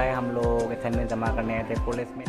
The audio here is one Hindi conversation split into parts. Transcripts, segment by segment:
है, हम लोग असाइनमेंट जमा करने आए थे कॉलेज में।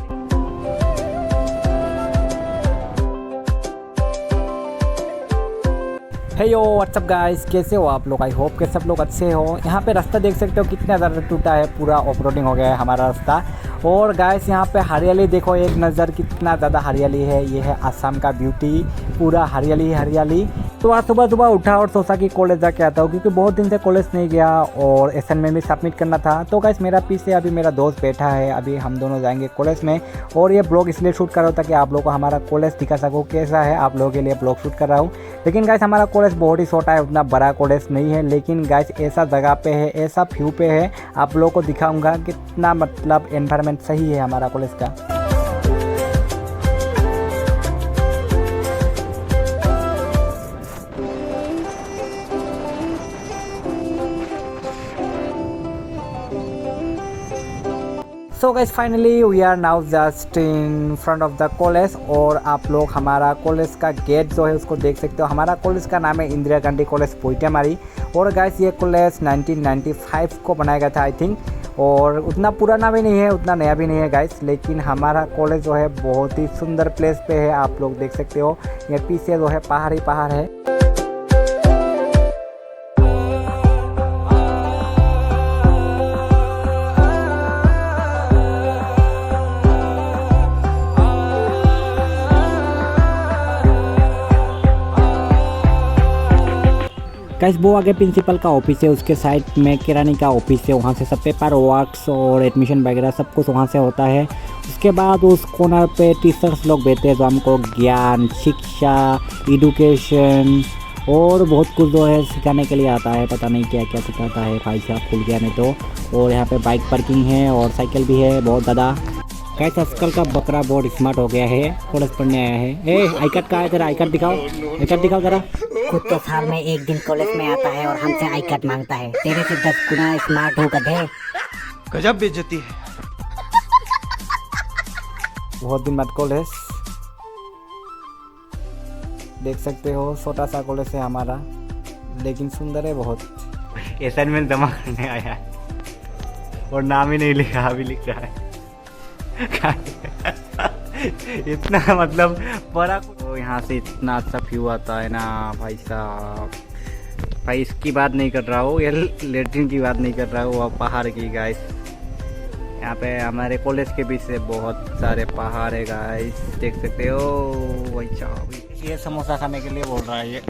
हे यो व्हाट्सअप गाइस, कैसे हो आप लोग? आई होप कि सब लोग अच्छे हो। यहाँ पे रास्ता देख सकते हो कितना ज़्यादा टूटा है, पूरा ऑफ रोडिंग हो गया है हमारा रास्ता। और गाइस यहाँ पे हरियाली देखो, एक नज़र कितना ज़्यादा हरियाली है। ये है आसाम का ब्यूटी, पूरा हरियाली हरियाली। तो आज सुबह सुबह उठा और सोचा कि कॉलेज जाके आता हूँ, क्योंकि बहुत दिन से कॉलेज नहीं गया और असाइनमेंट भी सबमिट करना था। तो गाइस मेरा पीछे अभी मेरा दोस्त बैठा है, अभी हम दोनों जाएंगे कॉलेज में। और ये ब्लॉग इसलिए शूट कर रहा हूँ ताकि आप लोगों को हमारा कॉलेज दिखा सकूँ कैसा है, आप लोगों के लिए ब्लॉग शूट कर रहा हूँ। लेकिन गाइस हमारा कॉलेज बहुत ही छोटा है, उतना बड़ा कॉलेज नहीं है। लेकिन गाइस ऐसा जगह पे है, ऐसा व्यू पे है, आप लोगों को दिखाऊंगा कितना मतलब एनवायरनमेंट सही है हमारा कॉलेज का। So guys finally we are now just in front of the college. और आप लोग हमारा कॉलेज का गेट जो है उसको देख सकते हो। हमारा कॉलेज का नाम है इंदिरा गांधी कॉलेज पोइटामारी। और गाइस ये कॉलेज 1995 को बनाया गया था आई थिंक। और उतना पुराना भी नहीं है, उतना नया भी नहीं है गाइस। लेकिन हमारा कॉलेज जो है बहुत ही सुंदर प्लेस पे है, आप लोग देख सकते हो। ये पीछे जो है पहाड़ ही पहाड़ है। गाइस वो आगे प्रिंसिपल का ऑफिस है, उसके साइड में किरानी का ऑफिस है, वहाँ से सब पेपर वर्क्स और एडमिशन वगैरह सब कुछ वहाँ से होता है। उसके बाद उस कॉर्नर पे टीचर्स लोग बैठते हैं जो हमको ज्ञान, शिक्षा, एडुकेशन और बहुत कुछ जो है सिखाने के लिए आता है। पता नहीं क्या क्या सिखाता है, भाई साहब खुल गया नहीं तो। और यहाँ पे बाइक पार्किंग है और साइकिल भी है बहुत ज़्यादा। गाइस आजकल का बकरा बहुत स्मार्ट हो गया है, कॉलेज पढ़ने आया है। ए आई कार्ड कहाँ है तेरा? आई कार्ड दिखाओ, आई कार्ड दिखाओ जरा। खुद तो साल में एक दिन कॉलेज में आता है और हमसे आई कार्ड मांगता है। तेरे से 10 गुना स्मार्ट हो गधे। गजब बेइज्जती है। बहुत दिन बाद कॉलेज देख सकते हो, छोटा सा कॉलेज है हमारा, लेकिन सुंदर है बहुत। असाइनमेंट जमा करने आया है और नाम ही नहीं लिखा, अभी लिख रहा है। इतना मतलब बड़ा तो यहाँ से इतना अच्छा व्यू आता है ना भाई साहब। भाई इसकी बात नहीं कर रहा हूँ, ये लेट्रिन की बात नहीं कर रहा हूँ, वह पहाड़ की गाइस। यहाँ पे हमारे कॉलेज के बीच से बहुत सारे पहाड़ है गाइस, देख सकते हो भाई साहब। ये समोसा खाने के लिए बोल रहा है ये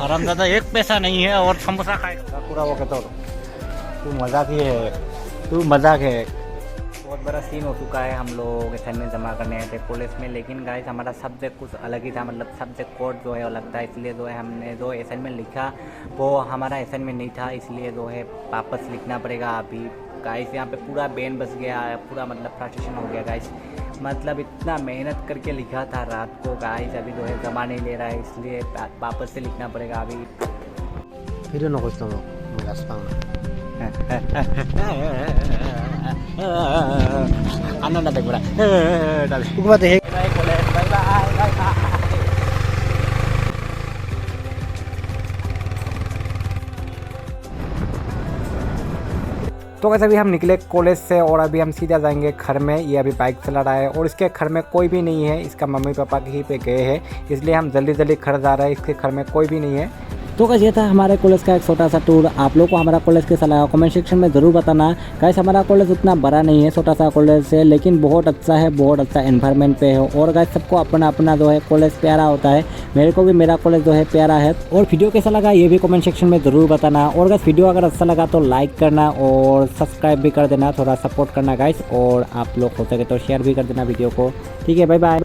हरामजादा, एक पैसा नहीं है और समोसा खाएगा पूरा। वो कहता तू मजाक ही है, तू मजाक है। बहुत बड़ा सीन हो चुका है, हम लोग असाइनमेंट जमा करने आए थे कॉलेज में। लेकिन गाइस हमारा सब्जेक्ट कुछ अलग ही था, मतलब सब्जेक्ट कोड जो है अलग था। इसलिए जो है हमने जो असाइनमेंट लिखा वो हमारा असाइनमेंट नहीं था, इसलिए जो है वापस लिखना पड़ेगा अभी। गाइस यहाँ पे पूरा बैन बस गया है, पूरा मतलब फ्रस्ट्रेशन हो गया गाइस। मतलब इतना मेहनत करके लिखा था रात को गाइस, अभी जो है जमा नहीं ले रहा है, इसलिए वापस से लिखना पड़ेगा अभी। फिर ना कुछ तो आनंद देख बड़ा तो कैसे अभी हम निकले कॉलेज से और अभी हम सीधा जाएंगे घर में। ये अभी बाइक चला रहा है और इसके घर में कोई भी नहीं है, इसका मम्मी पापा कहीं पे गए हैं, इसलिए हम जल्दी जल्दी घर जा रहे हैं। इसके घर में कोई भी नहीं है। तो गाइस ये था हमारे कॉलेज का एक छोटा सा टूर। आप लोग को हमारा कॉलेज कैसा लगा कमेंट सेक्शन में ज़रूर बताना। गाइस हमारा कॉलेज उतना बड़ा नहीं है, छोटा सा कॉलेज है, लेकिन बहुत अच्छा है, बहुत अच्छा एनवायरनमेंट पे है। और गाइस सबको अपना अपना जो है कॉलेज प्यारा होता है, मेरे को भी मेरा कॉलेज जो है प्यारा है। और वीडियो कैसा लगा ये भी कमेंट सेक्शन में ज़रूर बताना। और गाइस वीडियो अगर अच्छा लगा तो लाइक करना और सब्सक्राइब भी कर देना, थोड़ा सपोर्ट करना गाइस। और आप लोग हो सके तो शेयर भी कर देना वीडियो को। ठीक है, बाय बाय।